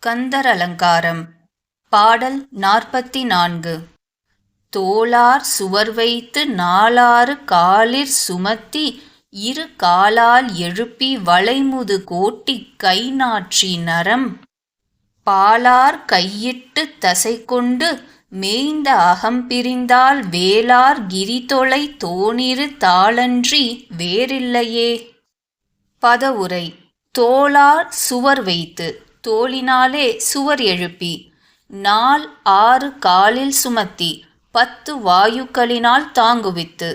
கந்தர் அலங்காரம். பாடல் 44. தோளார் சுவர்வைத்து நாலாறு காலிற் சுமத்தி இரு காலால் எழுப்பி வளைமுது கோட்டிக் கைநாற்றி நரம் பாலார் கையிட்டுத் தசைகொண்டு மேய்ந்த அகம்பிரிந்தால் வேலார் கிரிதொலை தோணிரு தாளன்றி வேறில்லையே. பதவுரை. தோளார் சுவர் வைத்து, தோளினாலே சுவர் எழுப்பி, நால் ஆறு காலில் சுமத்தி, 10 வாயுக்களினால் தாங்குவித்து,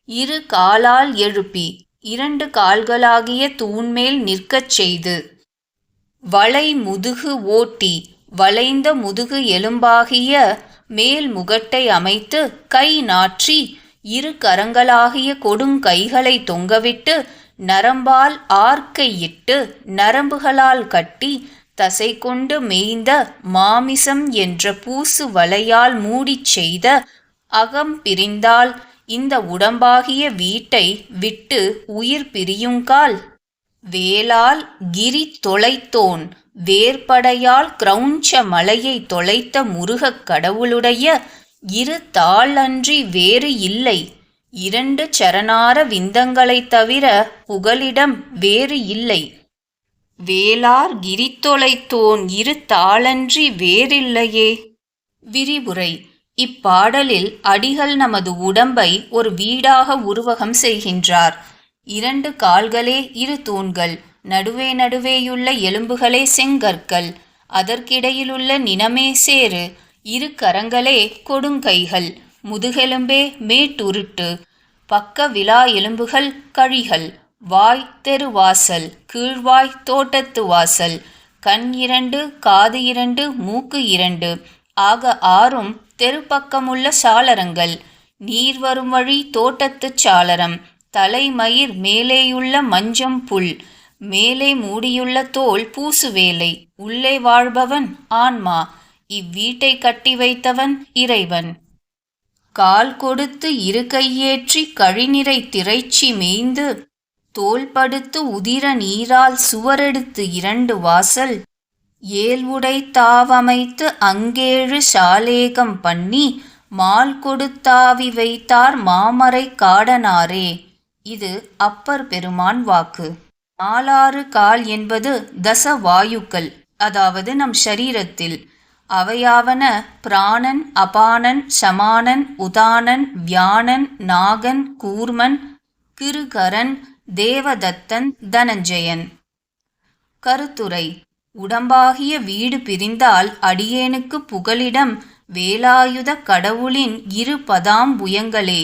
இரு காலால் எழுப்பி, 2 கால்களாகிய தூண்மேல் நிற்கச் செய்து, வளை முதுகு ஓட்டி, வளைந்த முதுகு எலும்பாகிய மேல் முகட்டை அமைத்து, கை நாற்றி, 2 கரங்களாகிய கொடுங்கைகளை தொங்கவிட்டு, நரம்பால் ஆர்க்கையிட்டு, நரம்புகளால் கட்டி, தசை கொண்டு மேய்ந்த மாமிசம் என்ற பூசு வலையால் மூடிச் செய்த அகம் பிரிந்தால் இந்த உடம்பாகிய வீட்டை விட்டு உயிர் பிரியுங்கால், வேலால் கிரி தொலைத்தோன் வேற்படையால் கிரௌஞ்ச மலையை தொலைத்த முருகக் கடவுளுடைய 2 தாள் அன்றி வேறு இல்லை. 2 சரணார விந்தங்களைத் தவிர புகலிடம் வேறு இல்லை. வேலார் கிரிதொலைத்தோன் 2 தாளன்றி வேறில்லையே. விரிவுரை. இப்பாடலில் அடிகள் நமது உடம்பை ஒரு வீடாக உருவகம் செய்கின்றார். 2 கால்களே 2 தூண்கள், நடுவே நடுவேயுள்ள எலும்புகளே செங்கற்கள், அதற்கிடையிலுள்ள நிணமே சேறு, 2 கரங்களே கொடுங்கைகள், முதுகெலும்பே மேட்டுருட்டு, பக்க விலா எலும்புகள் கழிகள், வாய் தெருவாசல், கீழ்வாய் தோட்டத்து வாசல், கண் 2 காது 2 மூக்கு 2 ஆக 6ம் தெருப்பக்கமுள்ள சாளரங்கள், நீர் வரும் வழி தோட்டத்துச் சாளரம், தலைமயிர் மேலேயுள்ள மஞ்சம் புல், மேலே மூடியுள்ள தோல் பூசுவேலை, உள்ளே வாழ்பவன் ஆன்மா, இவ்வீட்டை கட்டி வைத்தவன் இறைவன். கால் கொடுத்து 2 கையேற்றி கழிநிறை திரைச்சி மேய்ந்து, தோல் படுத்து உதிர நீரால் சுவரெடுத்து 2 வாசல், ஏல் உடை தாவமைத்து அங்கேழு சாலேகம் பண்ணி, மால் கொடுத்தாவி வைத்தார் மாமரை காடனாரே. இது அப்பர் பெருமான் வாக்கு. 4 கால் என்பது தச வாயுக்கள், அதாவது நம் ஷரீரத்தில். அவையாவன பிராணன், அபானன், சமானன், உதானன், வியானன், நாகன், கூர்மன், கிருகரன், தேவதத்தன், தனஞ்சயன். கருத்துரை. உடம்பாகிய வீடு பிரிந்தால் அடியேனுக்கு புகலிடம் வேலாயுத கடவுளின் 2 பதாம்புயங்களே.